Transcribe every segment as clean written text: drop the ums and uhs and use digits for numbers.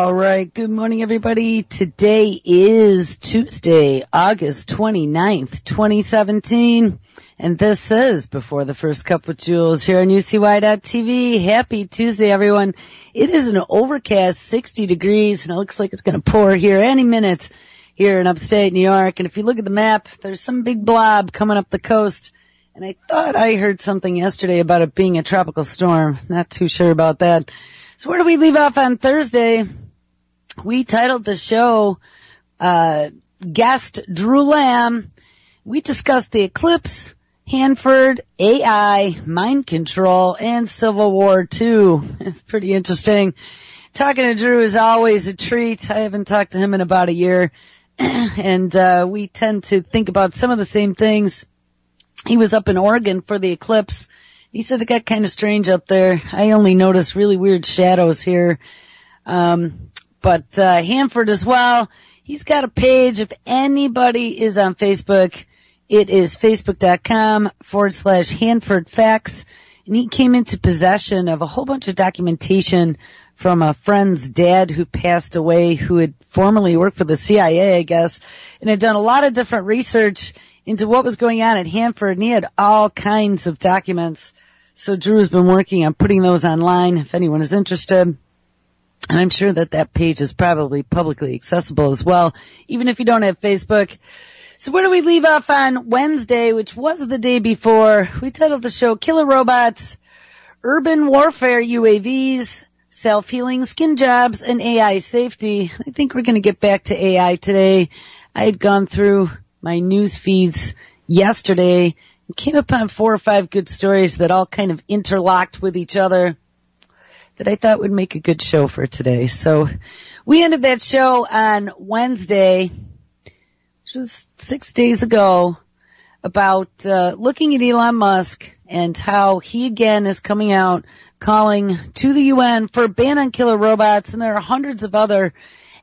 All right. Good morning, everybody. Today is Tuesday, August 29th, 2017. And this is Before the First Cup with Jules here on UCY.TV. Happy Tuesday, everyone. It is an overcast 60 degrees, and it looks like it's going to pour here any minute here in upstate New York. And if you look at the map, there's some big blob coming up the coast. And I thought I heard something yesterday about it being a tropical storm. Not too sure about that. So where do we leave off on Thursday? We titled the show, Guest Drew Lamb. We discussed the eclipse, Hanford, AI, mind control, and Civil War II. It's pretty interesting. Talking to Drew is always a treat. I haven't talked to him in about a year. And we tend to think about some of the same things. He was up in Oregon for the eclipse. He said it got kind of strange up there. I only noticed really weird shadows here. But Hanford as well. He's got a page. If anybody is on Facebook, it is facebook.com/Hanford Facts. And he came into possession of a whole bunch of documentation from a friend's dad who passed away, who had formerly worked for the CIA, I guess, and had done a lot of different research into what was going on at Hanford, and he had all kinds of documents. So Drew has been working on putting those online if anyone is interested. And I'm sure that page is probably publicly accessible as well, even if you don't have Facebook. So where do we leave off on Wednesday, which was the day before? We titled the show Killer Robots, Urban Warfare UAVs, Self-Healing Skin Jobs, and AI Safety. I think we're going to get back to AI today. I had gone through my news feeds yesterday and came upon 4 or 5 good stories that all kind of interlocked with each other that I thought would make a good show for today. So we ended that show on Wednesday, which was 6 days ago, about looking at Elon Musk and how he again is coming out calling to the UN for a ban on killer robots. And there are hundreds of other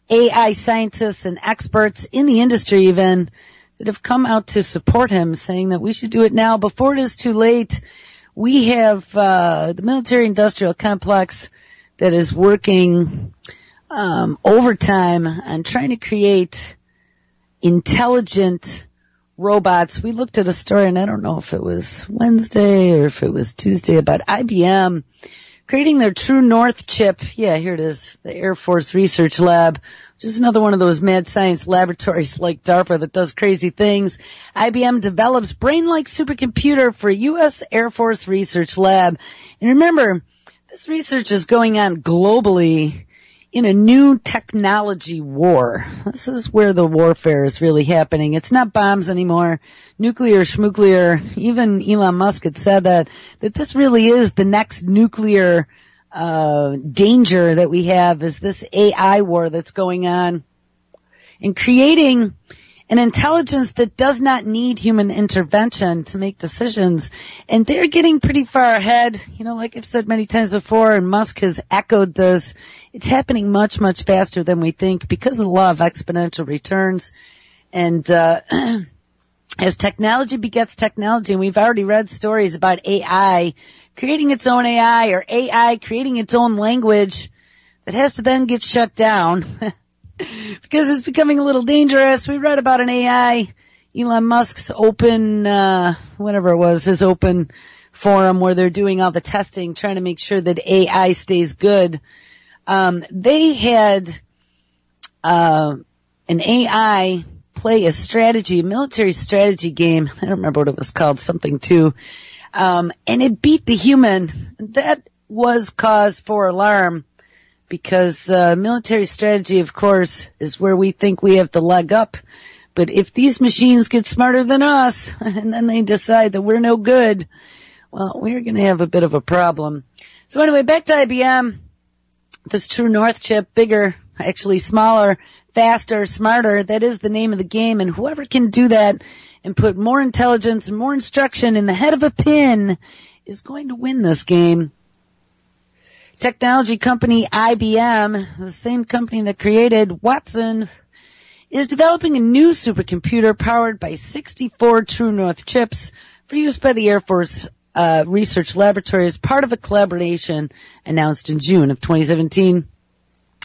AI scientists and experts in the industry even that have come out to support him, saying that we should do it now before it is too late. We have the military-industrial complex that is working overtime on trying to create intelligent robots. We looked at a story, and I don't know if it was Wednesday or if it was Tuesday, about IBM creating their True North chip. Yeah, here it is, the Air Force Research Lab, which is another one of those mad science laboratories like DARPA that does crazy things. IBM develops brain-like supercomputer for U.S. Air Force Research Lab. And remember, this research is going on globally in a new technology war. This is where the warfare is really happening. It's not bombs anymore, nuclear, schmuclear. Even Elon Musk had said that this really is the next nuclear danger that we have, is this AI war that's going on, and creating an intelligence that does not need human intervention to make decisions. And they're getting pretty far ahead. You know, like I've said many times before, and Musk has echoed this, it's happening much, much faster than we think because of the law of exponential returns. And as technology begets technology, and we've already read stories about AI creating its own AI, or AI creating its own language that has to then get shut down because it's becoming a little dangerous. We read about an AI, Elon Musk's open, whatever it was, his open forum where they're doing all the testing, trying to make sure that AI stays good. They had an AI play a strategy, a military strategy game. I don't remember what it was called, something too. And it beat the human. That was cause for alarm because military strategy, of course, is where we think we have the leg up. But if these machines get smarter than us and then they decide that we're no good, well, we're going to have a bit of a problem. So anyway, back to IBM. This True North chip, bigger, actually smaller, faster, smarter, that is the name of the game. And whoever can do that and put more intelligence and more instruction in the head of a pin is going to win this game. Technology company IBM, the same company that created Watson, is developing a new supercomputer powered by 64 True North chips for use by the Air Force Research Laboratory as part of a collaboration announced in June of 2017.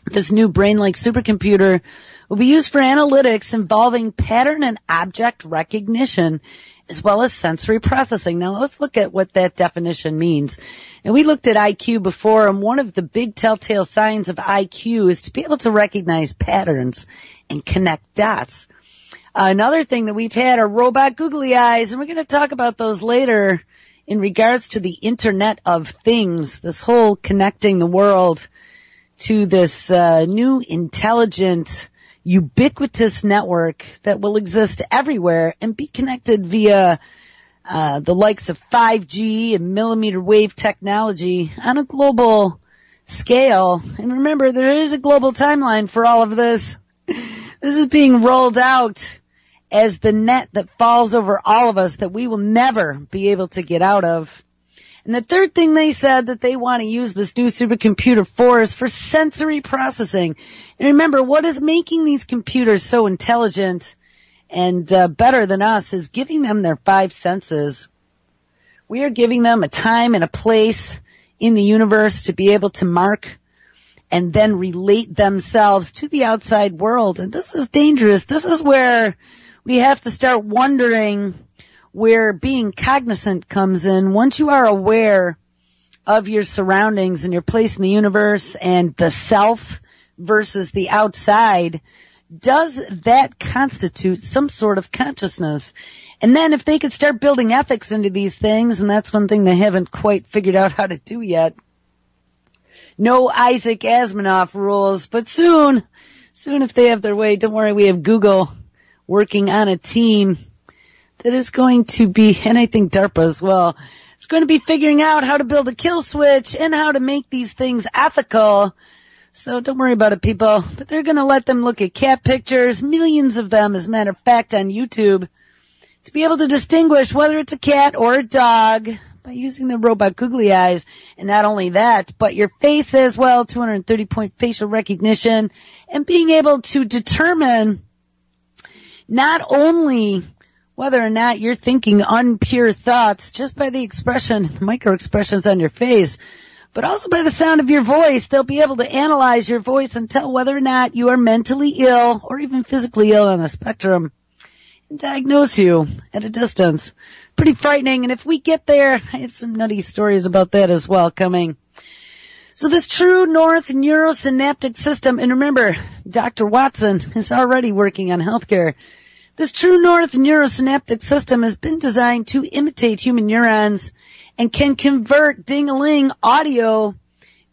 This new brain-like supercomputer will be used for analytics involving pattern and object recognition, as well as sensory processing. Now, let's look at what that definition means. And we looked at IQ before, and one of the big telltale signs of IQ is to be able to recognize patterns and connect dots. Another thing that we've had are robot googly eyes, and we're going to talk about those later in regards to the Internet of Things, this whole connecting the world to this new intelligent, ubiquitous network that will exist everywhere and be connected via the likes of 5G and millimeter wave technology on a global scale. And remember, there is a global timeline for all of this. This is being rolled out as the net that falls over all of us that we will never be able to get out of. And the third thing they said that they want to use this new supercomputer for is for sensory processing. And remember, what is making these computers so intelligent and better than us is giving them their five senses. We are giving them a time and a place in the universe to be able to mark and then relate themselves to the outside world. And this is dangerous. This is where we have to start wondering where being cognizant comes in. Once you are aware of your surroundings and your place in the universe and the self versus the outside, does that constitute some sort of consciousness? And then if they could start building ethics into these things, and that's one thing they haven't quite figured out how to do yet. No Isaac Asimov rules, but soon if they have their way, don't worry, we have Google working on a team that is going to be, and I think DARPA as well, it's going to be figuring out how to build a kill switch and how to make these things ethical. So don't worry about it, people. But they're going to let them look at cat pictures, millions of them, as a matter of fact, on YouTube, to be able to distinguish whether it's a cat or a dog by using the robot googly eyes. And not only that, but your face as well, 230-point facial recognition, and being able to determine not only whether or not you're thinking unpure thoughts just by the expression, micro expressions on your face, but also by the sound of your voice. They'll be able to analyze your voice and tell whether or not you are mentally ill or even physically ill on the spectrum and diagnose you at a distance. Pretty frightening. And if we get there, I have some nutty stories about that as well coming. So this true north neurosynaptic system, and remember, Dr. Watson is already working on healthcare. This true north neurosynaptic system has been designed to imitate human neurons and can convert ding-a-ling audio,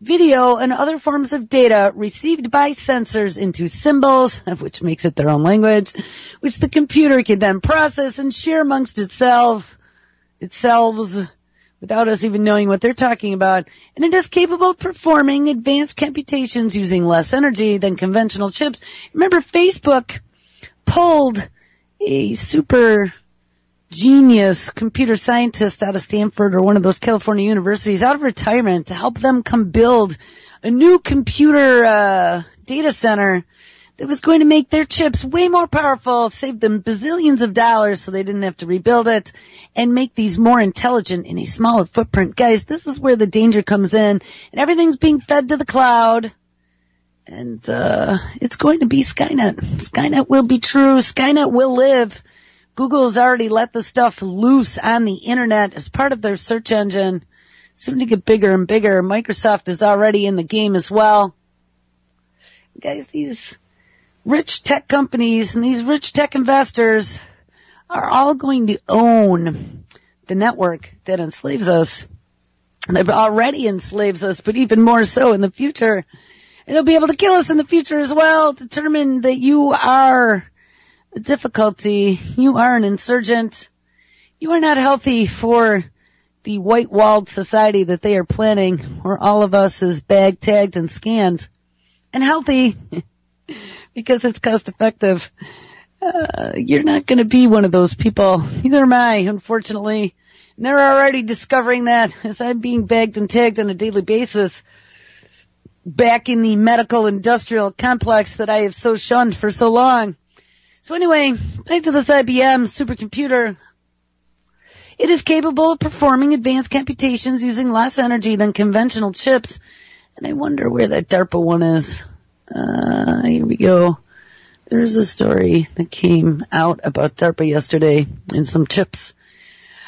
video, and other forms of data received by sensors into symbols, which makes it their own language, which the computer can then process and share amongst itself without us even knowing what they're talking about. And it is capable of performing advanced computations using less energy than conventional chips. Remember, Facebook pulled a super genius computer scientist out of Stanford or one of those California universities out of retirement to help them come build a new computer data center that was going to make their chips way more powerful, save them bazillions of dollars so they didn't have to rebuild it, and make these more intelligent in a smaller footprint. Guys, this is where the danger comes in, and everything's being fed to the cloud. And it's going to be Skynet. Skynet will be true. Skynet will live. Google has already let the stuff loose on the internet as part of their search engine. Soon to get bigger and bigger. Microsoft is already in the game as well. Guys, these rich tech companies and these rich tech investors are all going to own the network that enslaves us. They've already enslaves us, but even more so in the future. And they'll be able to kill us in the future as well, determine that you are a difficulty, you are an insurgent, you are not healthy for the white-walled society that they are planning, where all of us is bag tagged and scanned, and healthy because it's cost-effective. You're not going to be one of those people. Neither am I, unfortunately. And they're already discovering that as I'm being bagged and tagged on a daily basis back in the medical industrial complex that I have so shunned for so long. So anyway, back to this IBM supercomputer. It is capable of performing advanced computations using less energy than conventional chips. And I wonder where that DARPA one is. Here we go. There's a story that came out about DARPA yesterday and some chips.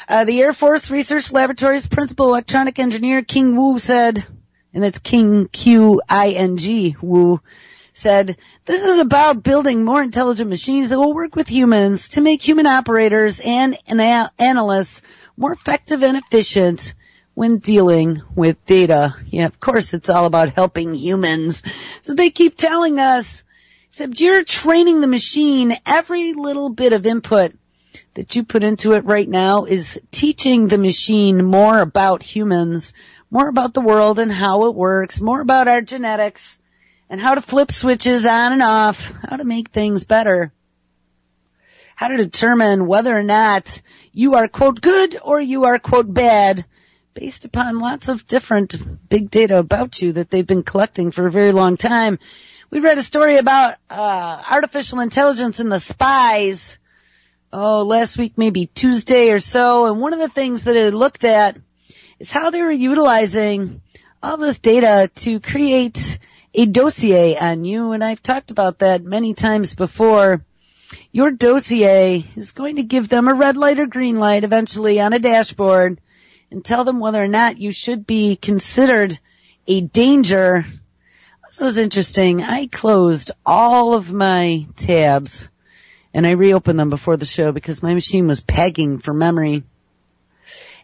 The Air Force Research Laboratory's principal electronic engineer, King Wu, said, and it's King Q-I-N-G, Wu, said, this is about building more intelligent machines that will work with humans to make human operators and analysts more effective and efficient when dealing with data. Yeah, of course, it's all about helping humans. So they keep telling us, except you're training the machine. Every little bit of input that you put into it right now is teaching the machine more about humans, more about the world and how it works, more about our genetics and how to flip switches on and off, how to make things better, how to determine whether or not you are, quote, good or you are, quote, bad, based upon lots of different big data about you that they've been collecting for a very long time. We read a story about artificial intelligence and the spies, last week, maybe Tuesday or so, and one of the things that it looked at is how they were utilizing all this data to create a dossier on you, and I've talked about that many times before. Your dossier is going to give them a red light or green light eventually on a dashboard and tell them whether or not you should be considered a danger. This was interesting. I closed all of my tabs and I reopened them before the show because my machine was pegging for memory.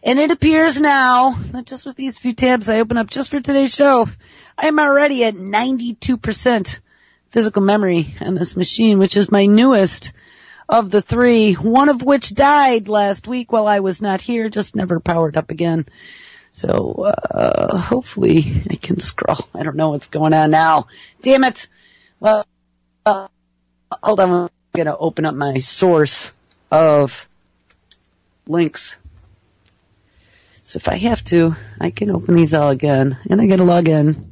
And it appears now that just with these few tabs I open up just for today's show, I am already at 92% physical memory on this machine, which is my newest of the three, one of which died last week while I was not here, just never powered up again. So, hopefully I can scroll. I don't know what's going on now. Damn it. Well, hold on. I'm going to open up my source of links. So if I have to, I can open these all again. And I got to log in.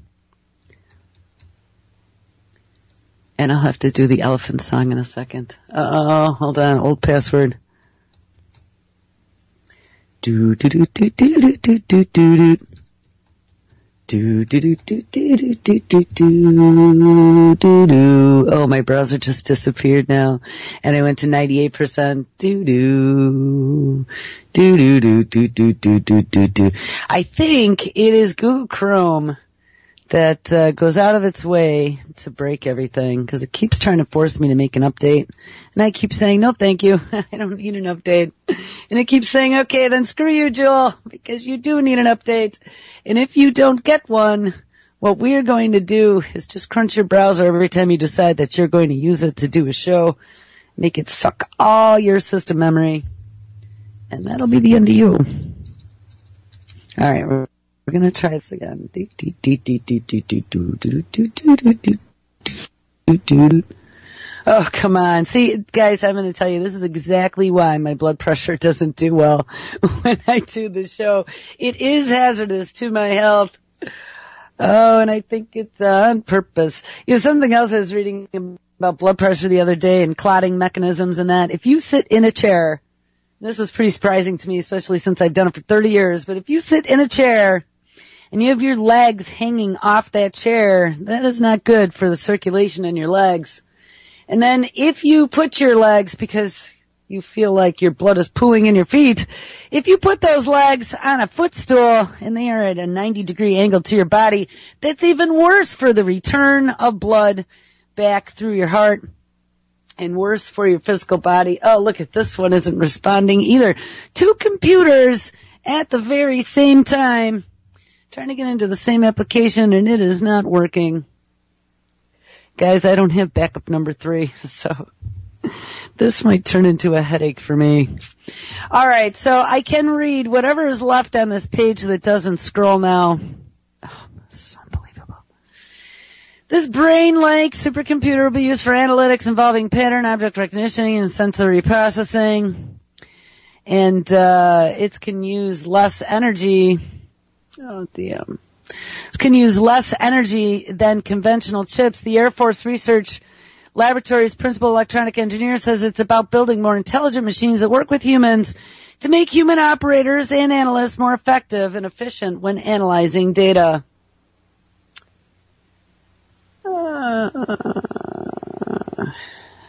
And I'll have to do the elephant song in a second. Hold on. Old password. Do do do do do do do do do do do do do do do do do do. Oh, my browser just disappeared now, and I went to 98%. Do do do do do do do do do do do. I think it is Google Chrome that goes out of its way to break everything because it keeps trying to force me to make an update. And I keep saying, no, thank you. I don't need an update. And it keeps saying, okay, then screw you, Jewel, because you do need an update. And if you don't get one, what we're going to do is just crunch your browser every time you decide that you're going to use it to do a show, make it suck all your system memory, and that'll be the end of you. All right, we're going to try this again. Oh, come on. See, guys, I'm going to tell you, this is exactly why my blood pressure doesn't do well when I do the show. It is hazardous to my health. Oh, and I think it's on purpose. You know, something else I was reading about blood pressure the other day and clotting mechanisms and that. If you sit in a chair, this was pretty surprising to me, especially since I've done it for 30 years, but if you sit in a chair and you have your legs hanging off that chair, that is not good for the circulation in your legs. And then if you put your legs, because you feel like your blood is pooling in your feet, if you put those legs on a footstool and they are at a 90-degree angle to your body, that's even worse for the return of blood back through your heart and worse for your physical body. Oh, look at this one isn't responding either. Two computers at the very same time trying to get into the same application and it is not working. Guys, I don't have backup number 3, so this might turn into a headache for me. All right, so I can read whatever is left on this page that doesn't scroll now. Oh, this is unbelievable. This brain-like supercomputer will be used for analytics involving pattern object recognition and sensory processing. And it can use less energy. Oh, damn. It can use less energy than conventional chips. The Air Force Research Laboratory's principal electronic engineer says it's about building more intelligent machines that work with humans to make human operators and analysts more effective and efficient when analyzing data.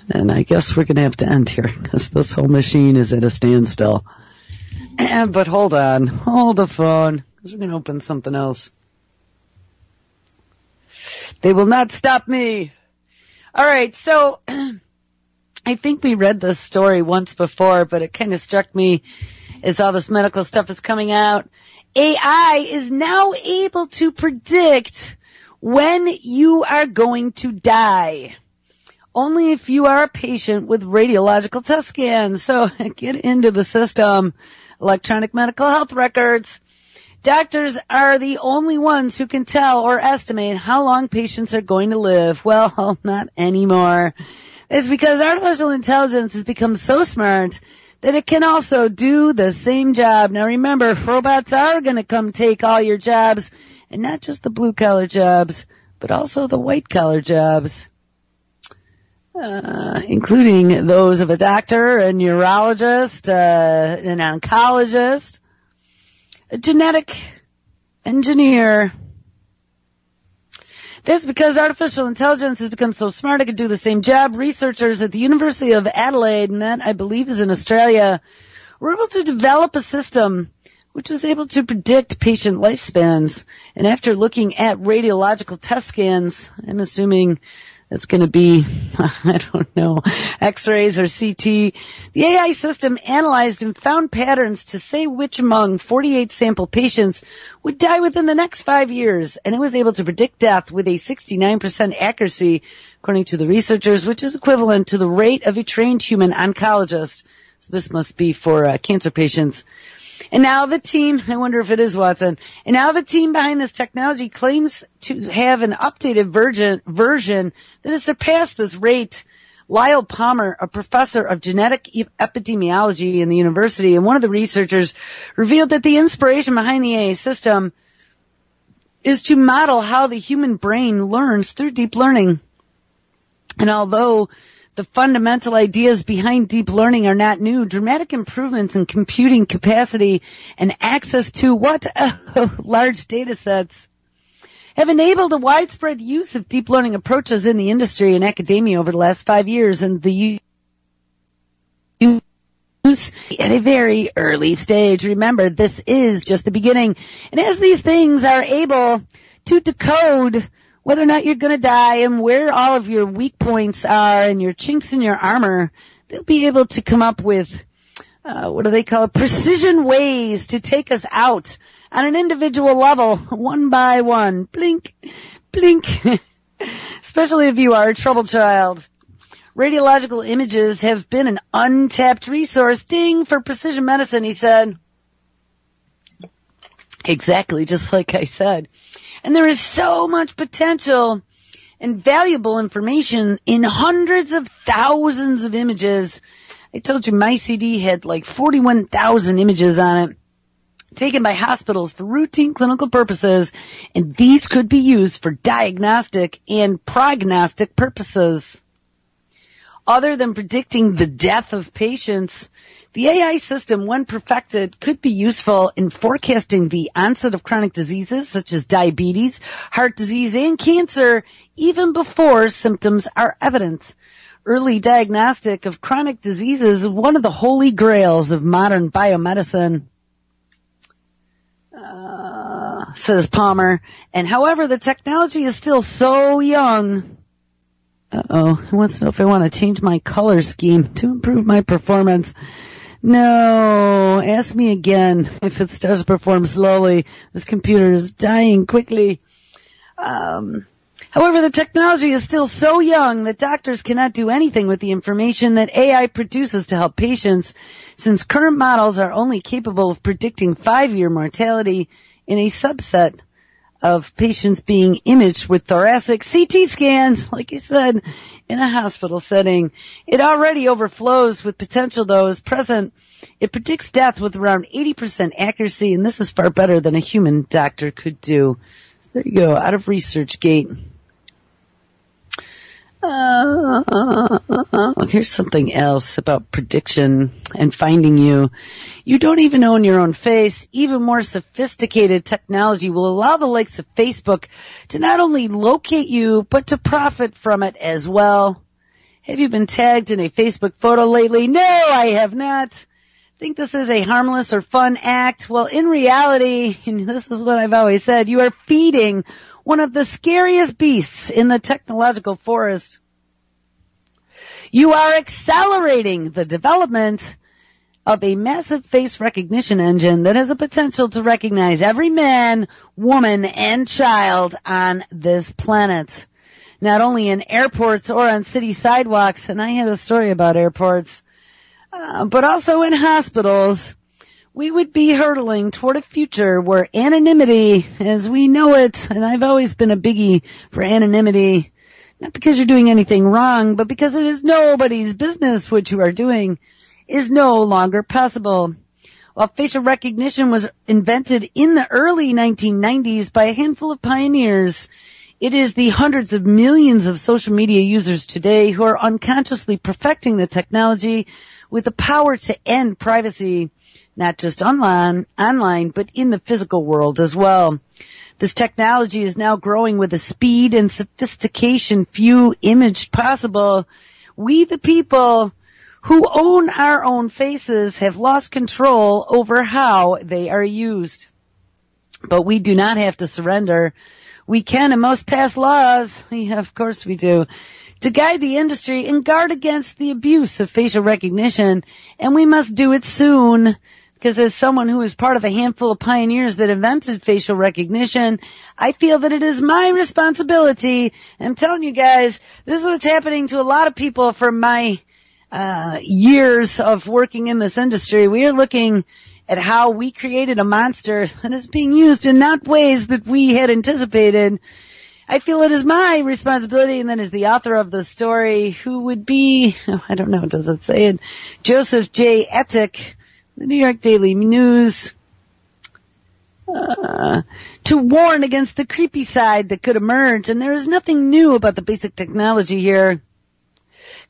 And I guess we're going to have to end here because this whole machine is at a standstill. But hold on. Hold the phone because we're going to open something else. They will not stop me. All right, so I think we read this story once before, but it kind of struck me as all this medical stuff is coming out. AI is now able to predict when you are going to die. Only if you are a patient with radiological test scans. So get into the system. Electronic medical health records. Doctors are the only ones who can tell or estimate how long patients are going to live. Well, not anymore. It's because artificial intelligence has become so smart that it can also do the same job. Now remember, robots are going to come take all your jobs, and not just the blue-collar jobs, but also the white-collar jobs, including those of a doctor, a neurologist, an oncologist, a genetic engineer. That's because artificial intelligence has become so smart it can do the same job. Researchers at the University of Adelaide, and that I believe is in Australia, were able to develop a system which was able to predict patient lifespans. And after looking at radiological test scans, I'm assuming that's going to be, I don't know, X-rays or CT. The AI system analyzed and found patterns to say which among 48 sample patients would die within the next 5 years, and it was able to predict death with a 69% accuracy, according to the researchers, which is equivalent to the rate of a trained human oncologist. So this must be for cancer patients. And now the team, I wonder if it is Watson, and now the team behind this technology claims to have an updated version that has surpassed this rate. Lyle Palmer, a professor of genetic epidemiology in the university, and one of the researchers, revealed that the inspiration behind the AI system is to model how the human brain learns through deep learning. And although the fundamental ideas behind deep learning are not new, dramatic improvements in computing capacity and access to large data sets have enabled a widespread use of deep learning approaches in the industry and academia over the last 5 years, and the use at a very early stage. Remember, this is just the beginning. And as these things are able to decode whether or not you're going to die and where all of your weak points are and your chinks in your armor, they'll be able to come up with, what do they call it, precision ways to take us out on an individual level, one by one. Blink, blink. Especially if you are a troubled child. Radiological images have been an untapped resource. Ding, for precision medicine, he said. Exactly, just like I said. And there is so much potential and valuable information in hundreds of thousands of images. I told you my CD had like 41,000 images on it, taken by hospitals for routine clinical purposes, and these could be used for diagnostic and prognostic purposes. Other than predicting the death of patients, the AI system, when perfected, could be useful in forecasting the onset of chronic diseases such as diabetes, heart disease, and cancer, even before symptoms are evident. Early diagnostic of chronic diseases is one of the holy grails of modern biomedicine, says Palmer. And however, the technology is still so young. He wants to know if I want to change my color scheme to improve my performance. No, ask me again if it starts to perform slowly. This computer is dying quickly. However, the technology is still so young that doctors cannot do anything with the information that AI produces to help patients, since current models are only capable of predicting 5-year mortality in a subset of patients being imaged with thoracic CT scans, like I said, in a hospital setting. It already overflows with potential, though, as present. It predicts death with around 80% accuracy, and this is far better than a human doctor could do. So there you go, out of ResearchGate. Here's something else about prediction and finding you. You don't even own your own face. Even more sophisticated technology will allow the likes of Facebook to not only locate you, but to profit from it as well. Have you been tagged in a Facebook photo lately? No, I have not. Think this is a harmless or fun act? Well, in reality, and this is what I've always said, you are feeding one of the scariest beasts in the technological forest. You are accelerating the development of a massive face recognition engine that has the potential to recognize every man, woman, and child on this planet. Not only in airports or on city sidewalks, and I had a story about airports, but also in hospitals. We would be hurtling toward a future where anonymity, as we know it, and I've always been a biggie for anonymity, not because you're doing anything wrong, but because it is nobody's business what you are doing, is no longer possible. While facial recognition was invented in the early 1990s by a handful of pioneers, it is the hundreds of millions of social media users today who are unconsciously perfecting the technology with the power to end privacy, not just online, but in the physical world as well. This technology is now growing with a speed and sophistication few imaged possible. We, the people who own our own faces, have lost control over how they are used. But we do not have to surrender. We can and must pass laws, yeah, of course we do, to guide the industry and guard against the abuse of facial recognition, and we must do it soon. Because as someone who is part of a handful of pioneers that invented facial recognition, I feel that it is my responsibility. I'm telling you guys, this is what's happening to a lot of people from my years of working in this industry. We are looking at how we created a monster that is being used in not ways that we had anticipated. I feel it is my responsibility, and then as the author of the story, who would be, I don't know, does it say it? Joseph J. Ettick, the New York Daily News, to warn against the creepy side that could emerge, and there is nothing new about the basic technology here.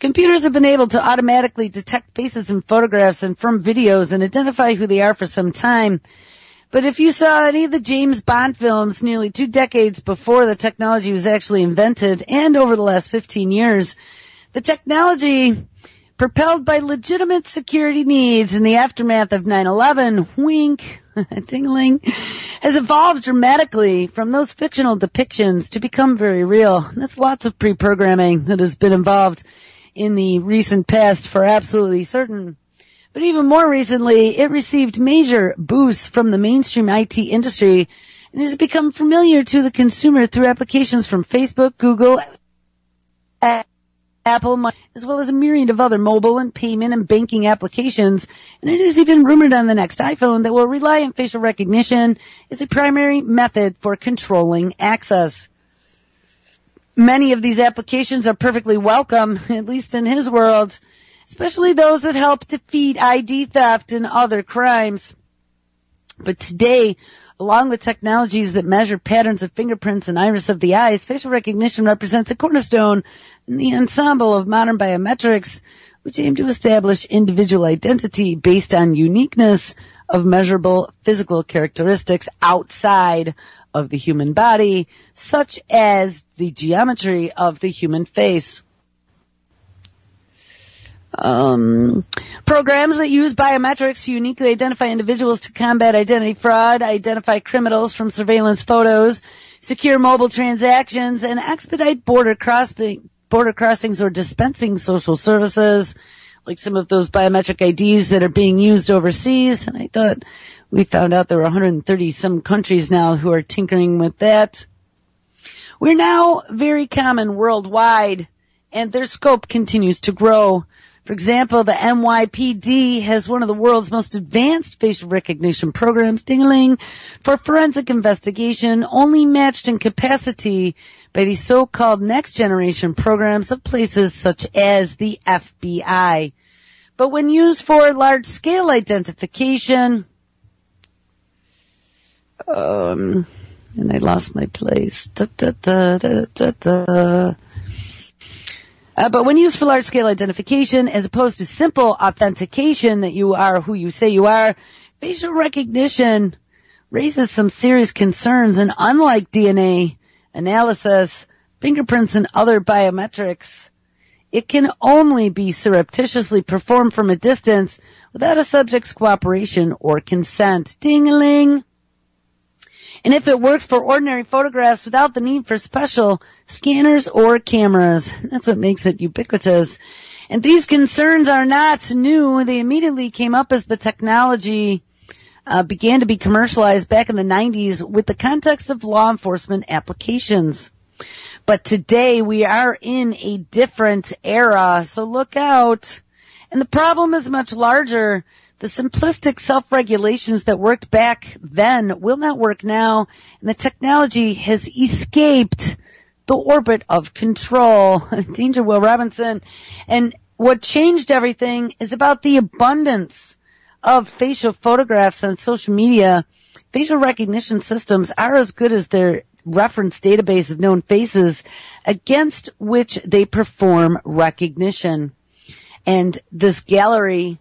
Computers have been able to automatically detect faces in photographs and from videos and identify who they are for some time. But if you saw any of the James Bond films nearly 2 decades before the technology was actually invented, and over the last 15 years, the technology, propelled by legitimate security needs in the aftermath of 9/11, wink, ding-a-ling, has evolved dramatically from those fictional depictions to become very real. There's lots of pre-programming that has been involved in the recent past for absolutely certain. But even more recently, it received major boosts from the mainstream IT industry and has become familiar to the consumer through applications from Facebook, Google, Apple, as well as a myriad of other mobile and payment and banking applications. And it is even rumored on the next iPhone that will rely on facial recognition as a primary method for controlling access. Many of these applications are perfectly welcome, at least in his world, especially those that help defeat ID theft and other crimes. But today, along with technologies that measure patterns of fingerprints and iris of the eyes, facial recognition represents a cornerstone in the ensemble of modern biometrics, which aim to establish individual identity based on uniqueness of measurable physical characteristics outside of the human body, such as the geometry of the human face. Programs that use biometrics to uniquely identify individuals to combat identity fraud, identify criminals from surveillance photos, secure mobile transactions, and expedite border crossings or dispensing social services, like some of those biometric IDs that are being used overseas. And I thought we found out there were 130 some countries now who are tinkering with that. We're now very common worldwide, and their scope continues to grow. For example, the NYPD has one of the world's most advanced facial recognition programs, ding-a-ling, for forensic investigation, only matched in capacity by the so-called next-generation programs of places such as the FBI. But when used for large-scale identification, and I lost my place. But when used for large-scale identification, as opposed to simple authentication that you are who you say you are, facial recognition raises some serious concerns. And unlike DNA analysis, fingerprints, and other biometrics, it can only be surreptitiously performed from a distance without a subject's cooperation or consent. Ding-a-ling. And if it works for ordinary photographs without the need for special scanners or cameras, that's what makes it ubiquitous. And these concerns are not new. They immediately came up as the technology began to be commercialized back in the 90s with the context of law enforcement applications. But today we are in a different era, so look out. And the problem is much larger. The simplistic self-regulations that worked back then will not work now, and the technology has escaped the orbit of control. Danger, Will Robinson. And what changed everything is about the abundance of facial photographs on social media. Facial recognition systems are as good as their reference database of known faces against which they perform recognition. And this gallery,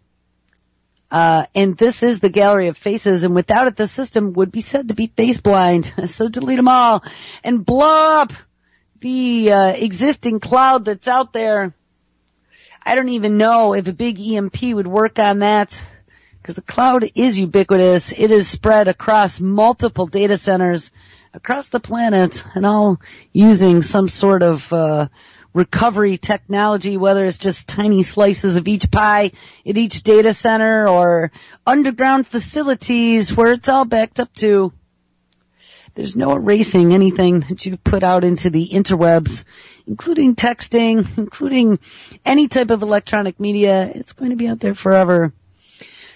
and this is the gallery of faces, and without it the system would be said to be face blind. So delete them all and blow up the existing cloud that's out there. I don't even know if a big EMP would work on that, because the cloud is ubiquitous. It is spread across multiple data centers across the planet, and all using some sort of recovery technology, whether it's just tiny slices of each pie at each data center or underground facilities where it's all backed up to. There's no erasing anything that you put out into the interwebs, including texting, including any type of electronic media. It's going to be out there forever.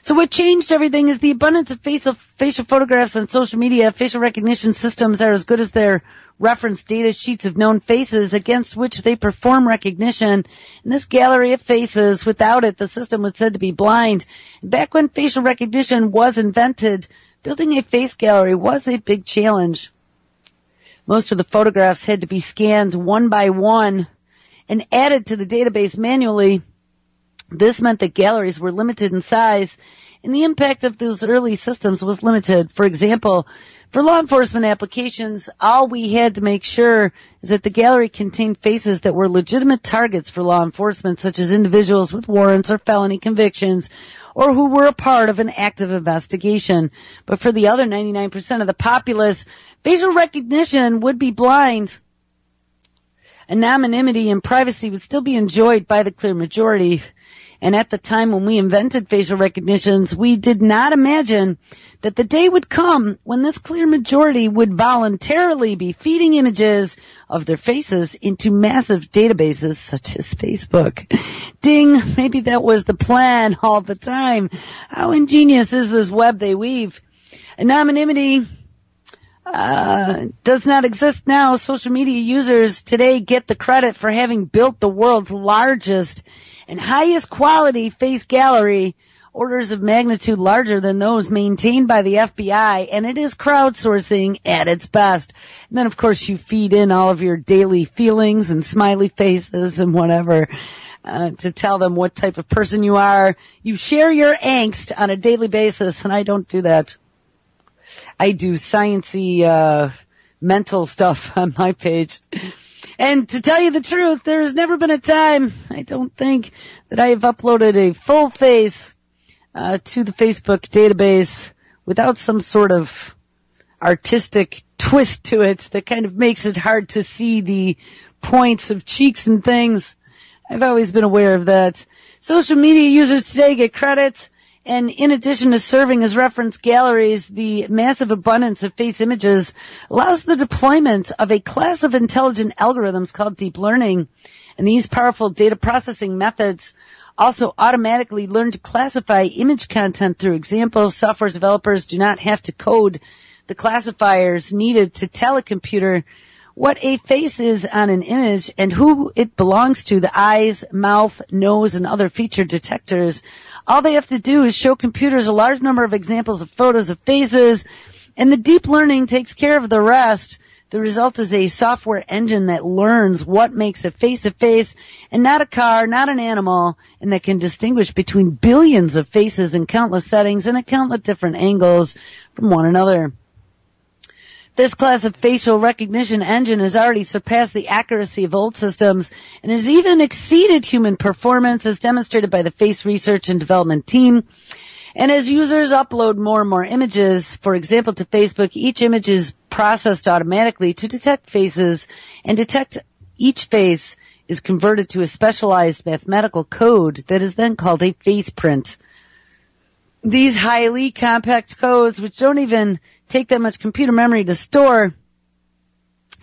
So what changed everything is the abundance of facial photographs on social media. Facial recognition systems are as good as their reference data sheets of known faces against which they perform recognition. And this gallery of faces, without it, the system was said to be blind. Back when facial recognition was invented, building a face gallery was a big challenge. Most of the photographs had to be scanned one by one and added to the database manually. This meant that galleries were limited in size, and the impact of those early systems was limited. For example, for law enforcement applications, all we had to make sure is that the gallery contained faces that were legitimate targets for law enforcement, such as individuals with warrants or felony convictions, or who were a part of an active investigation. But for the other 99% of the populace, facial recognition would be blind. Anonymity and privacy would still be enjoyed by the clear majority. And at the time when we invented facial recognitions, we did not imagine that the day would come when this clear majority would voluntarily be feeding images of their faces into massive databases such as Facebook. Ding, maybe that was the plan all the time. How ingenious is this web they weave? Anonymity does not exist now. Social media users today get the credit for having built the world's largest and highest quality face gallery, orders of magnitude larger than those maintained by the FBI, and it is crowdsourcing at its best. And then, of course, you feed in all of your daily feelings and smiley faces and whatever to tell them what type of person you are. You share your angst on a daily basis, and I don't do that. I do sciencey mental stuff on my page. And to tell you the truth, there has never been a time, I don't think, that I have uploaded a full face to the Facebook database without some sort of artistic twist to it that kind of makes it hard to see the points of cheeks and things. I've always been aware of that. Social media users today get credit. And in addition to serving as reference galleries, the massive abundance of face images allows the deployment of a class of intelligent algorithms called deep learning. And these powerful data processing methods also automatically learn to classify image content through examples. Software developers do not have to code the classifiers needed to tell a computer what a face is on an image and who it belongs to, the eyes, mouth, nose, and other feature detectors. All they have to do is show computers a large number of examples of photos of faces, and the deep learning takes care of the rest. The result is a software engine that learns what makes a face and not a car, not an animal, and that can distinguish between billions of faces in countless settings and at countless different angles from one another. This class of facial recognition engine has already surpassed the accuracy of old systems and has even exceeded human performance as demonstrated by the face research and development team. And as users upload more and more images, for example, to Facebook, each image is processed automatically to detect faces, and detect each face is converted to a specialized mathematical code that is then called a FacePrint. These highly compact codes, which don't even take that much computer memory to store,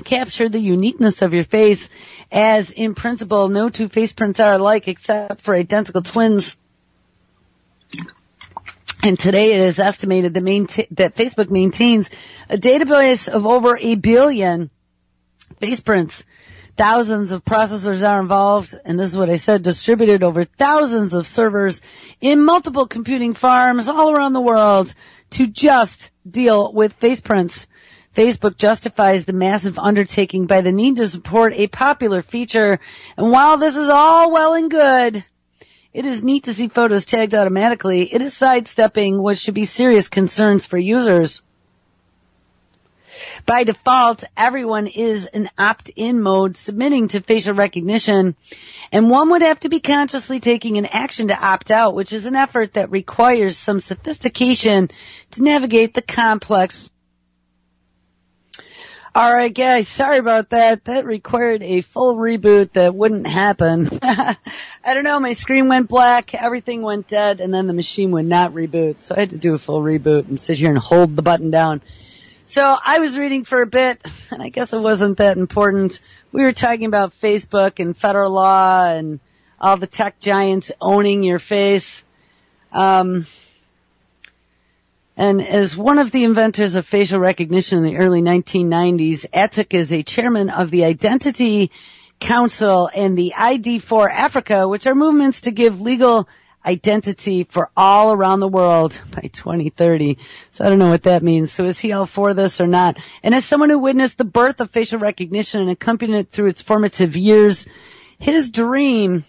capture the uniqueness of your face, as in principle no two face prints are alike except for identical twins. And today it is estimated that Facebook maintains a database of over 1 billion face prints. Thousands of processors are involved, and this is what I said, distributed over thousands of servers in multiple computing farms all around the world to just deal with face prints. Facebook justifies the massive undertaking by the need to support a popular feature, and while this is all well and good, it is neat to see photos tagged automatically. It is sidestepping what should be serious concerns for users. By default, everyone is in opt-in mode submitting to facial recognition, and one would have to be consciously taking an action to opt out, which is an effort that requires some sophistication to navigate the complex. Alright guys, sorry about that. That required a full reboot that wouldn't happen. I don't know, my screen went black, everything went dead, and then the machine would not reboot. So I had to do a full reboot and sit here and hold the button down. So I was reading for a bit, and I guess it wasn't that important. We were talking about Facebook and federal law and all the tech giants owning your face. And as one of the inventors of facial recognition in the early 1990s, Atik is a chairman of the Identity Council and the ID for Africa, which are movements to give legal identity for all around the world by 2030. So I don't know what that means. So is he all for this or not? And as someone who witnessed the birth of facial recognition and accompanied it through its formative years, his dream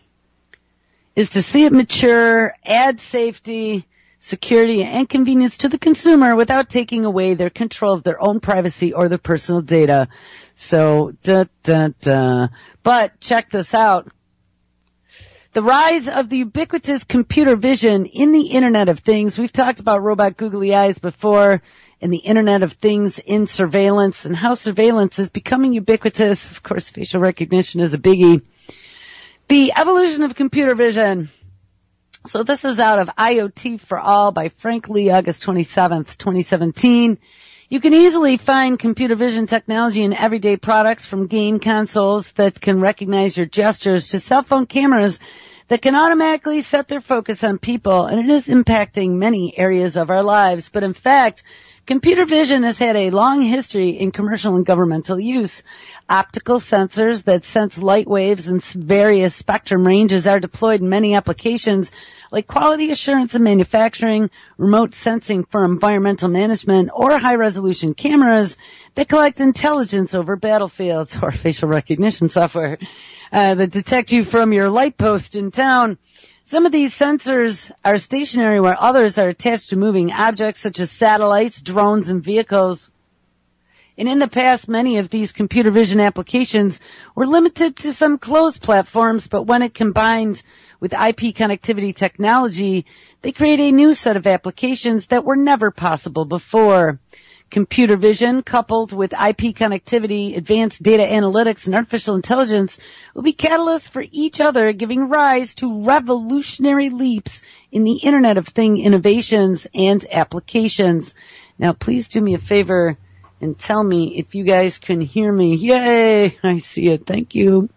is to see it mature, add safety, security, and convenience to the consumer without taking away their control of their own privacy or their personal data. So, But check this out. The rise of the ubiquitous computer vision in the Internet of Things. We've talked about robot googly eyes before, and the Internet of Things in surveillance, and how surveillance is becoming ubiquitous. Of course, facial recognition is a biggie. The evolution of computer vision. So this is out of IoT for All by Frank Lee, August 27th, 2017. You can easily find computer vision technology in everyday products, from game consoles that can recognize your gestures to cell phone cameras that can automatically set their focus on people, and it is impacting many areas of our lives. But in fact, computer vision has had a long history in commercial and governmental use. Optical sensors that sense light waves in various spectrum ranges are deployed in many applications, like quality assurance in manufacturing, remote sensing for environmental management, or high-resolution cameras that collect intelligence over battlefields, or facial recognition software that detect you from your light post in town. Some of these sensors are stationary, while others are attached to moving objects such as satellites, drones, and vehicles. And in the past, many of these computer vision applications were limited to some closed platforms, but when it combined with IP connectivity technology, they create a new set of applications that were never possible before. Computer vision, coupled with IP connectivity, advanced data analytics, and artificial intelligence, will be catalysts for each other, giving rise to revolutionary leaps in the Internet of Things innovations and applications. Now, please do me a favor and tell me if you guys can hear me. Yay! I see it. Thank you.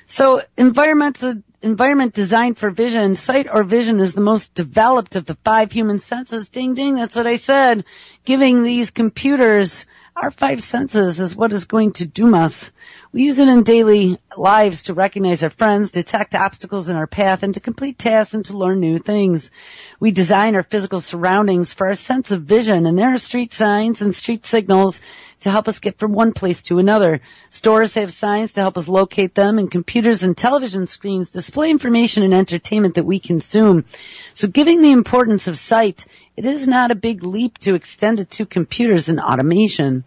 So environment designed for vision, sight or vision is the most developed of the 5 human senses. Ding, ding, that's what I said. Giving these computers Our five senses is what is going to doom us. We use it in daily lives to recognize our friends, detect obstacles in our path, and to complete tasks and to learn new things. We design our physical surroundings for our sense of vision, and there are street signs and street signals to help us get from one place to another. Stores have signs to help us locate them, and computers and television screens display information and entertainment that we consume. So giving the importance of sight, it is not a big leap to extend it to computers and automation.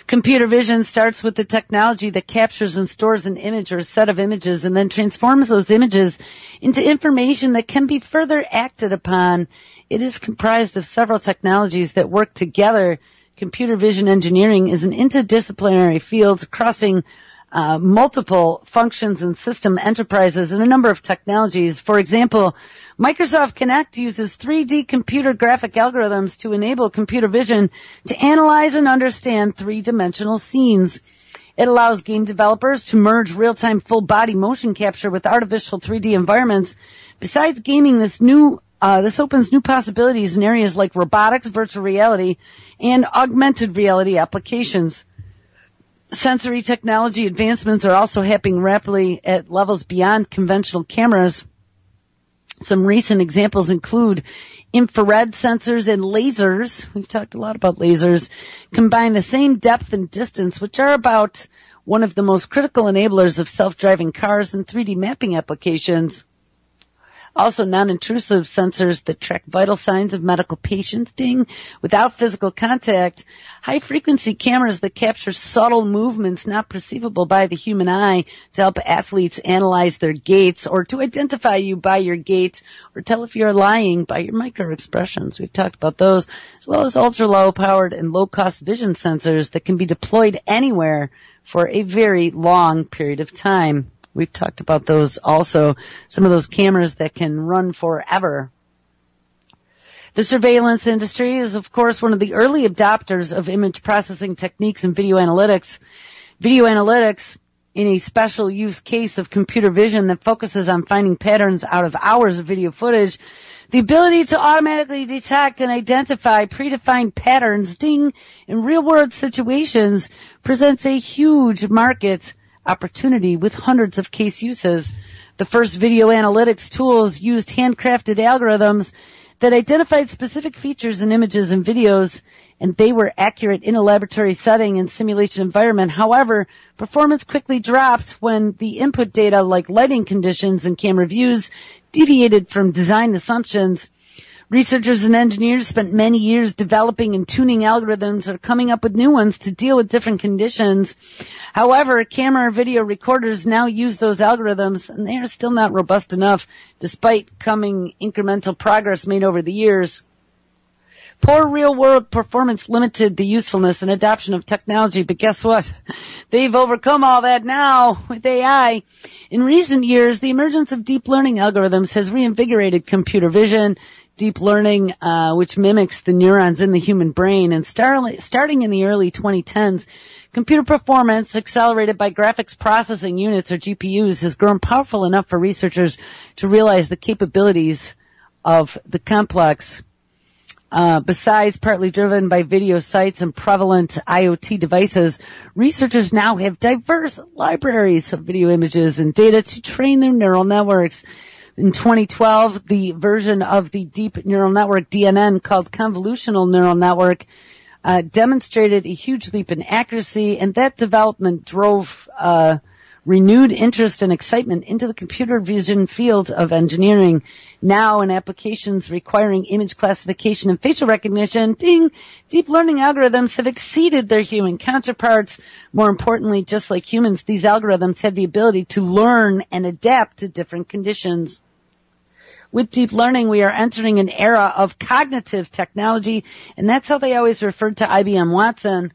Computer vision starts with the technology that captures and stores an image or a set of images and then transforms those images into information that can be further acted upon. It is comprised of several technologies that work together. Computer vision engineering is an interdisciplinary field crossing multiple functions and system enterprises and a number of technologies. For example, Microsoft Kinect uses 3D computer graphic algorithms to enable computer vision to analyze and understand three-dimensional scenes. It allows game developers to merge real-time full-body motion capture with artificial 3D environments. Besides gaming, this opens new possibilities in areas like robotics, virtual reality, and augmented reality applications. Sensory technology advancements are also happening rapidly at levels beyond conventional cameras. Some recent examples include infrared sensors and lasers. We've talked a lot about lasers. Combine the same depth and distance, which are about one of the most critical enablers of self-driving cars and 3D mapping applications. Also, non-intrusive sensors that track vital signs of medical patients without physical contact. High-frequency cameras that capture subtle movements not perceivable by the human eye to help athletes analyze their gaits or to identify you by your gait or tell if you're lying by your micro-expressions. We've talked about those, as well as ultra-low-powered and low-cost vision sensors that can be deployed anywhere for a very long period of time. We've talked about those also, some of those cameras that can run forever. The surveillance industry is, of course, one of the early adopters of image processing techniques and video analytics. Video analytics in a special use case of computer vision that focuses on finding patterns out of hours of video footage. The ability to automatically detect and identify predefined patterns, in real-world situations presents a huge market opportunity with hundreds of case uses. The first video analytics tools used handcrafted algorithms that identified specific features in images and videos, and they were accurate in a laboratory setting and simulation environment. However, performance quickly dropped when the input data like lighting conditions and camera views deviated from design assumptions. Researchers and engineers spent many years developing and tuning algorithms or coming up with new ones to deal with different conditions. However, camera or video recorders now use those algorithms, and they are still not robust enough, despite coming incremental progress made over the years. Poor real-world performance limited the usefulness and adoption of technology, but guess what? They've overcome all that now with AI. In recent years, the emergence of deep learning algorithms has reinvigorated computer vision. Deep learning, which mimics the neurons in the human brain, and starting in the early 2010s, computer performance accelerated by graphics processing units or GPUs has grown powerful enough for researchers to realize the capabilities of the complex. Besides partly driven by video sites and prevalent IoT devices, researchers now have diverse libraries of video images and data to train their neural networks. In 2012, the version of the deep neural network, DNN, called convolutional neural network, demonstrated a huge leap in accuracy, and that development drove renewed interest and excitement into the computer vision field of engineering. Now, in applications requiring image classification and facial recognition, deep learning algorithms have exceeded their human counterparts. More importantly, just like humans, these algorithms have the ability to learn and adapt to different conditions. With deep learning, we are entering an era of cognitive technology, and that's how they always referred to IBM Watson,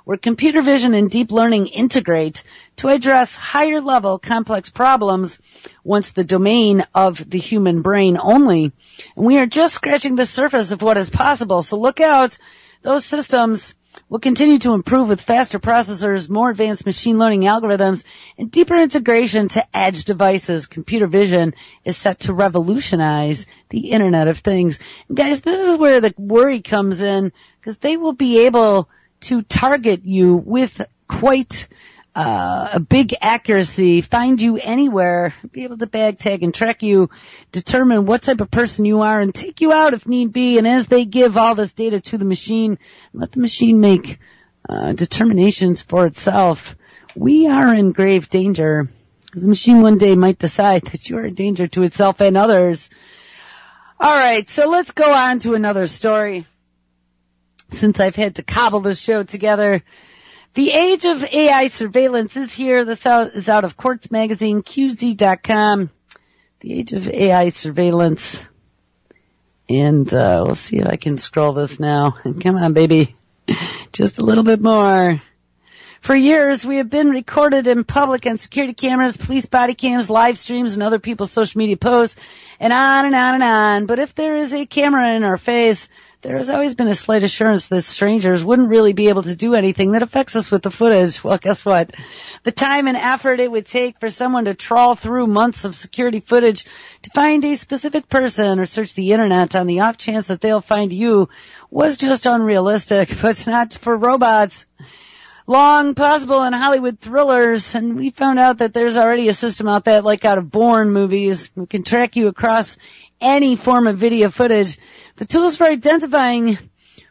where computer vision and deep learning integrate to address higher-level complex problems once the domain of the human brain only. And we are just scratching the surface of what is possible, so look out. Those systems will continue to improve with faster processors, more advanced machine learning algorithms, and deeper integration to edge devices. Computer vision is set to revolutionize the Internet of Things. And guys, this is where the worry comes in, because they will be able to target you with quite a big accuracy, find you anywhere, be able to bag, tag, and track you, determine what type of person you are, and take you out if need be. And as they give all this data to the machine, let the machine make determinations for itself, we are in grave danger, because the machine one day might decide that you are a danger to itself and others. All right, so let's go on to another story. Since I've had to cobble this show together, the age of AI surveillance is here. This is out of Quartz Magazine, QZ.com. The age of AI surveillance. And we'll see if I can scroll this now. Come on, baby. Just a little bit more. For years, we have been recorded in public on security cameras, police body cams, live streams, and other people's social media posts, and on and on and on. But if there is a camera in our face, there has always been a slight assurance that strangers wouldn't really be able to do anything that affects us with the footage. Well, guess what? The time and effort it would take for someone to trawl through months of security footage to find a specific person or search the internet on the off chance that they'll find you was just unrealistic, but not for robots. Long possible in Hollywood thrillers, and we found out that there's already a system out there, like out of Bourne movies, who can track you across any form of video footage. The tools for identifying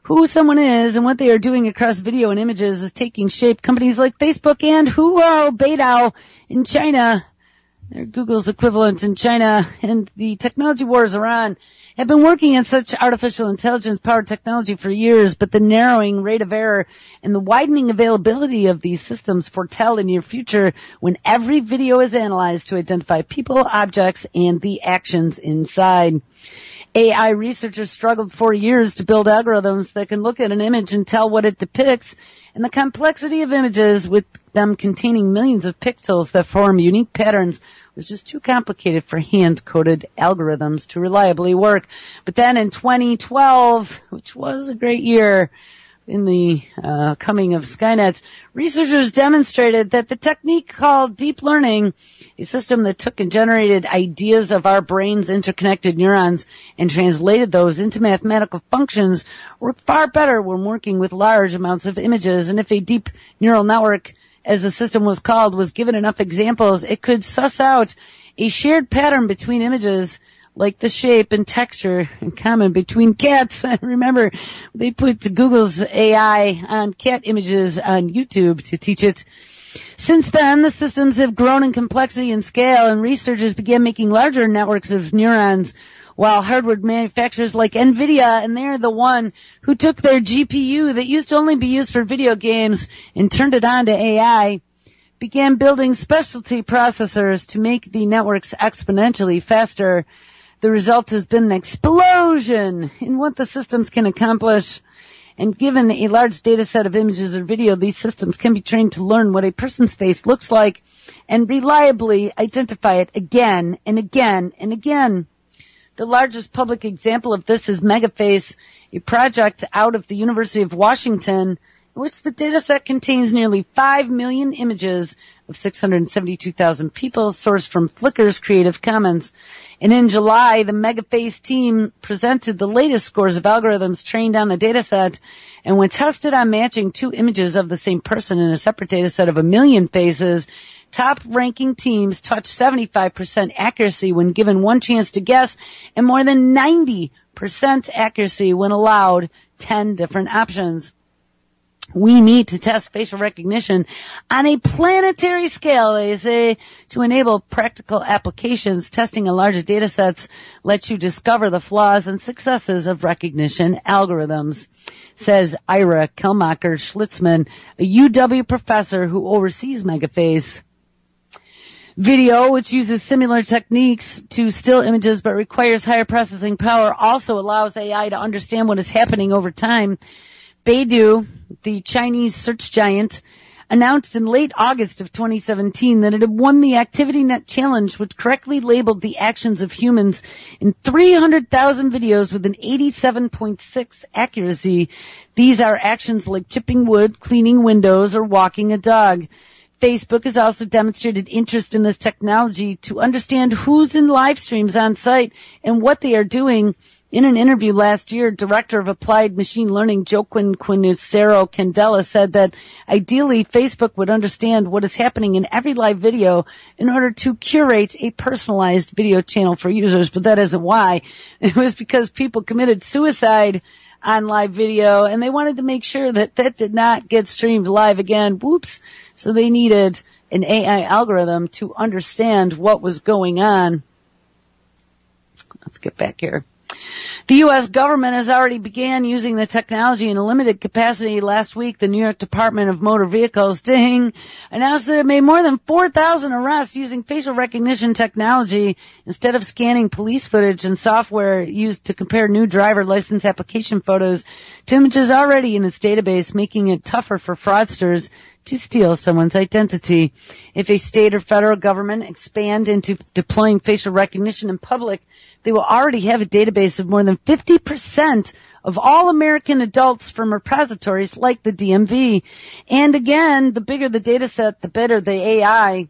who someone is and what they are doing across video and images is taking shape. Companies like Facebook and Beidou in China, they're Google's equivalent in China, and the technology wars are on, have been working on such artificial intelligence-powered technology for years, but the narrowing rate of error and the widening availability of these systems foretell the near future when every video is analyzed to identify people, objects, and the actions inside. AI researchers struggled for years to build algorithms that can look at an image and tell what it depicts, and the complexity of images, with them containing millions of pixels that form unique patterns, was just too complicated for hand-coded algorithms to reliably work. But then in 2012, which was a great year in the coming of Skynet, researchers demonstrated that the technique called deep learning, a system that took and generated ideas of our brain's interconnected neurons and translated those into mathematical functions, worked far better when working with large amounts of images. And if a deep neural network, as the system was called, was given enough examples, it could suss out a shared pattern between images, like the shape and texture in common between cats. Remember, they put Google's AI on cat images on YouTube to teach it. Since then, the systems have grown in complexity and scale, and researchers began making larger networks of neurons, while hardware manufacturers like NVIDIA, and they're the one who took their GPU that used to only be used for video games and turned it on to AI, began building specialty processors to make the networks exponentially faster. The result has been an explosion in what the systems can accomplish. And given a large data set of images or video, these systems can be trained to learn what a person's face looks like and reliably identify it again and again and again. The largest public example of this is MegaFace, a project out of the University of Washington, in which the dataset contains nearly 5 million images of 672,000 people sourced from Flickr's Creative Commons. And in July, the MegaFace team presented the latest scores of algorithms trained on the dataset, and when tested on matching two images of the same person in a separate dataset of 1 million faces, top-ranking teams touched 75% accuracy when given one chance to guess, and more than 90% accuracy when allowed 10 different options. We need to test facial recognition on a planetary scale, they say, to enable practical applications. Testing on larger data sets lets you discover the flaws and successes of recognition algorithms, says Ira Kelmacher-Schlitzman, a UW professor who oversees MegaFace. Video, which uses similar techniques to still images but requires higher processing power, also allows AI to understand what is happening over time. Baidu, the Chinese search giant, announced in late August of 2017 that it had won the ActivityNet Challenge, which correctly labeled the actions of humans in 300,000 videos with an 87.6 accuracy. These are actions like chipping wood, cleaning windows, or walking a dog. Facebook has also demonstrated interest in this technology to understand who's in live streams on site and what they are doing In an interview last year, Director of Applied Machine Learning Joaquin Quinucero Candela said that ideally Facebook would understand what is happening in every live video in order to curate a personalized video channel for users, but that isn't why. It was because people committed suicide on live video, and they wanted to make sure that that did not get streamed live again. Whoops. So they needed an AI algorithm to understand what was going on. Let's get back here. The U.S. government has already began using the technology in a limited capacity. Last week, the New York Department of Motor Vehicles, DING, announced that it made more than 4,000 arrests using facial recognition technology instead of scanning police footage and software used to compare new driver license application photos to images already in its database, making it tougher for fraudsters to steal someone's identity. If a state or federal government expand into deploying facial recognition in public, they will already have a database of more than 50% of all American adults from repositories like the DMV. And again, the bigger the data set, the better the AI.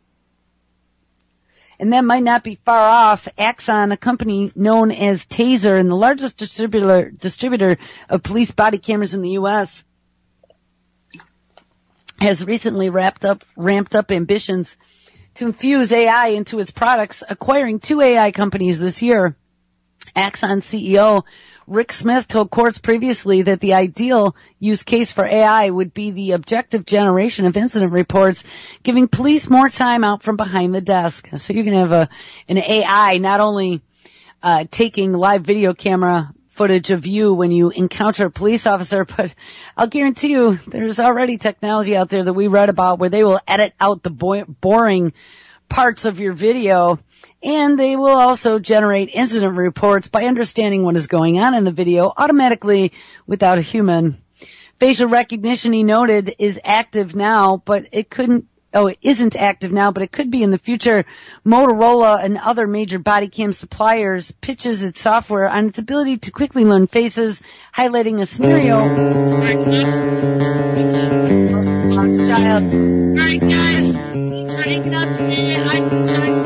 And that might not be far off. Axon, a company known as Taser and the largest distributor of police body cameras in the U.S., has recently ramped up ambitions to infuse AI into its products, acquiring 2 AI companies this year. Axon CEO Rick Smith told courts previously that the ideal use case for AI would be the objective generation of incident reports, giving police more time out from behind the desk. So you're going to have an AI not only taking live video camera footage of you when you encounter a police officer, but I'll guarantee you there's already technology out there that we read about where they will edit out the boring parts of your video, and they will also generate incident reports by understanding what is going on in the video automatically without a human. Facial recognition, he noted, is active now, but it isn't active now, but it could be in the future. Motorola and other major body cam suppliers pitches its software on its ability to quickly learn faces, highlighting a scenario where a lost child. All right, guys, thanks for hanging out today. I've been John.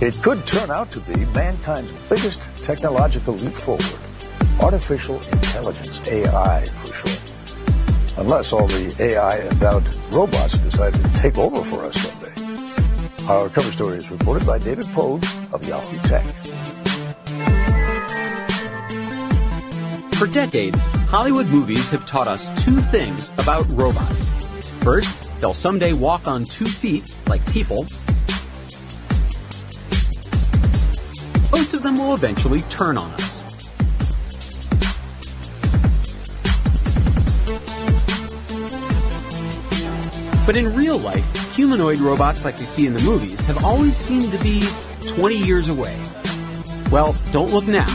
It could turn out to be mankind's biggest technological leap forward. Artificial intelligence, AI for short. Unless all the AI-endowed robots decide to take over for us someday. Our cover story is reported by David Pogue of Yahoo Tech. For decades, Hollywood movies have taught us two things about robots. First, they'll someday walk on 2 feet like people. Most of them will eventually turn on us. But in real life, humanoid robots like we see in the movies have always seemed to be 20 years away. Well, don't look now.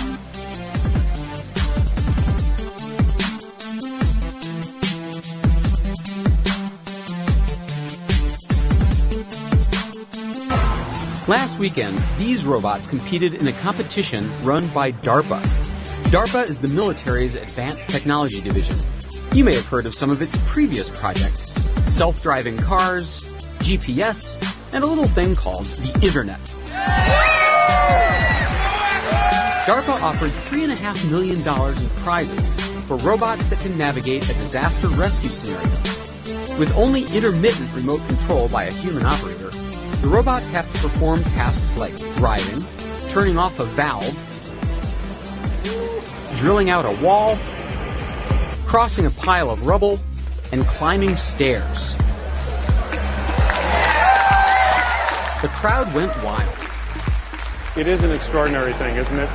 Last weekend, these robots competed in a competition run by DARPA. DARPA is the military's advanced technology division. You may have heard of some of its previous projects: self-driving cars, GPS, and a little thing called the Internet. DARPA offered $3.5 million in prizes for robots that can navigate a disaster rescue scenario. With only intermittent remote control by a human operator, the robots have to perform tasks like driving, turning off a valve, drilling out a wall, crossing a pile of rubble, and climbing stairs. The crowd went wild. It is an extraordinary thing, isn't it?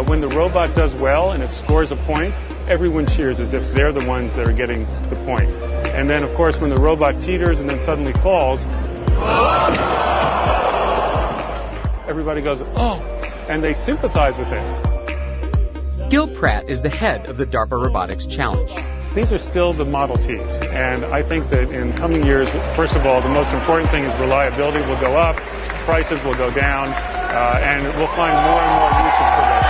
When the robot does well and it scores a point, everyone cheers as if they're the ones that are getting the point. And then, of course, when the robot teeters and then suddenly falls, everybody goes, oh, and they sympathize with it. Gil Pratt is the head of the DARPA Robotics Challenge. These are still the Model Ts, and I think that in coming years, first of all, the most important thing is reliability will go up, prices will go down, and we'll find more and more usage for this.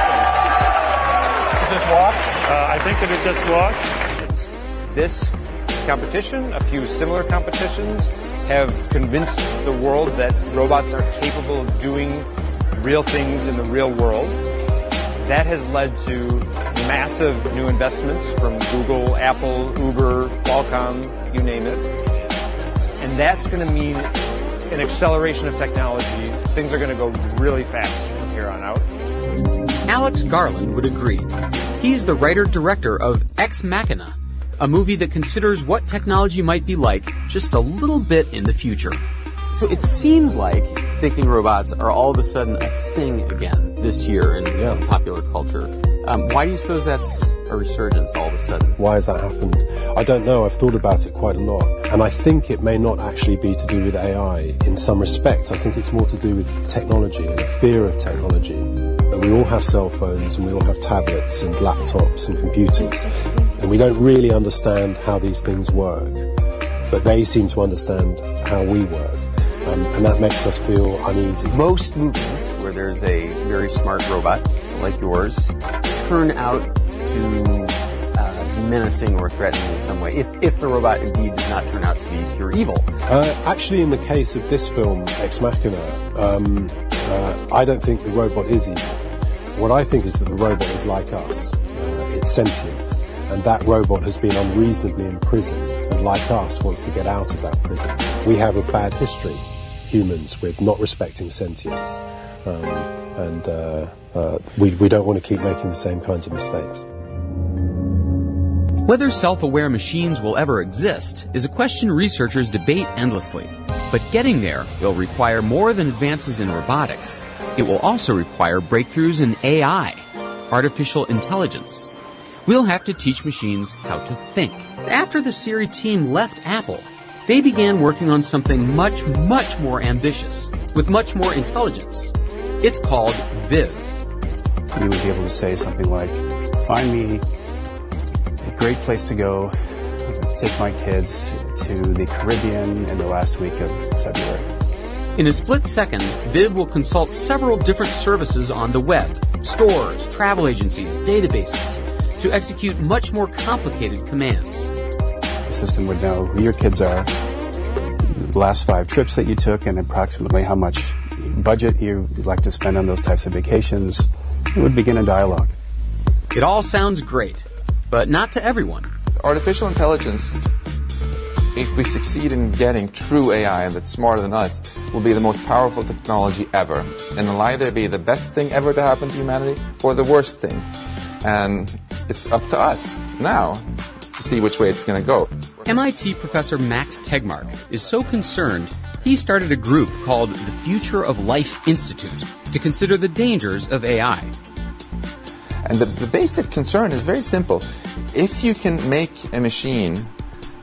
It just walked? I think that it just walked. This competition, a few similar competitions, have convinced the world that robots are capable of doing real things in the real world. That has led to massive new investments from Google, Apple, Uber, Qualcomm, you name it. And that's going to mean an acceleration of technology. Things are going to go really fast from here on out. Alex Garland would agree. He's the writer-director of Ex Machina, a movie that considers what technology might be like just a little bit in the future. So it seems like thinking robots are all of a sudden a thing again this year in popular culture. Why do you suppose that's a resurgence all of a sudden? Why has that happened? I don't know. I've thought about it quite a lot. And I think it may not actually be to do with AI in some respects. I think it's more to do with technology and a fear of technology. And we all have cell phones and we all have tablets and laptops and computers. And we don't really understand how these things work. But they seem to understand how we work. And that makes us feel uneasy. Most movies where there's a very smart robot, like yours, turn out to be menacing or threatening in some way, if the robot indeed does not turn out to be pure evil. Actually, in the case of this film, Ex Machina, I don't think the robot is evil. What I think is that the robot is like us. It's sentient. And that robot has been unreasonably imprisoned, and like us, wants to get out of that prison. We have a bad history, humans, with not respecting sentience. We don't want to keep making the same kinds of mistakes. Whether self-aware machines will ever exist is a question researchers debate endlessly. But getting there will require more than advances in robotics. It will also require breakthroughs in AI, artificial intelligence. We'll have to teach machines how to think. After the Siri team left Apple, they began working on something much, much more ambitious, with much more intelligence. It's called Viv. You would be able to say something like, find me a great place to go, take my kids to the Caribbean in the last week of February. In a split second, Viv will consult several different services on the web, stores, travel agencies, databases, to execute much more complicated commands. The system would know who your kids are, the last 5 trips that you took, and approximately how much budget you'd like to spend on those types of vacations. It would begin a dialogue. It all sounds great, but not to everyone. Artificial intelligence, if we succeed in getting true AI that's smarter than us, will be the most powerful technology ever. And it'll either be the best thing ever to happen to humanity or the worst thing. And it's up to us now to see which way it's going to go. MIT professor Max Tegmark is so concerned, he started a group called the Future of Life Institute to consider the dangers of AI. And the basic concern is very simple. If you can make a machine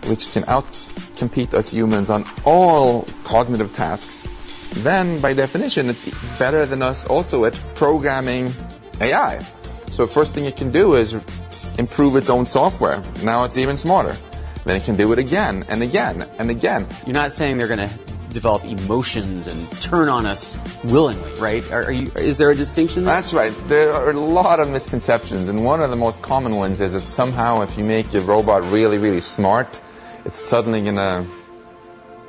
which can outcompete us humans on all cognitive tasks, then by definition it's better than us also at programming AI. So first thing it can do is improve its own software. Now it's even smarter. Then it can do it again and again and again. You're not saying they're going to develop emotions and turn on us willingly, right? Is there a distinction there? That's right. There are a lot of misconceptions, and one of the most common ones is that somehow if you make a robot really, really smart, it's suddenly going to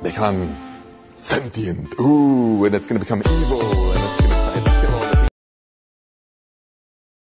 become sentient. Ooh, and it's going to become evil.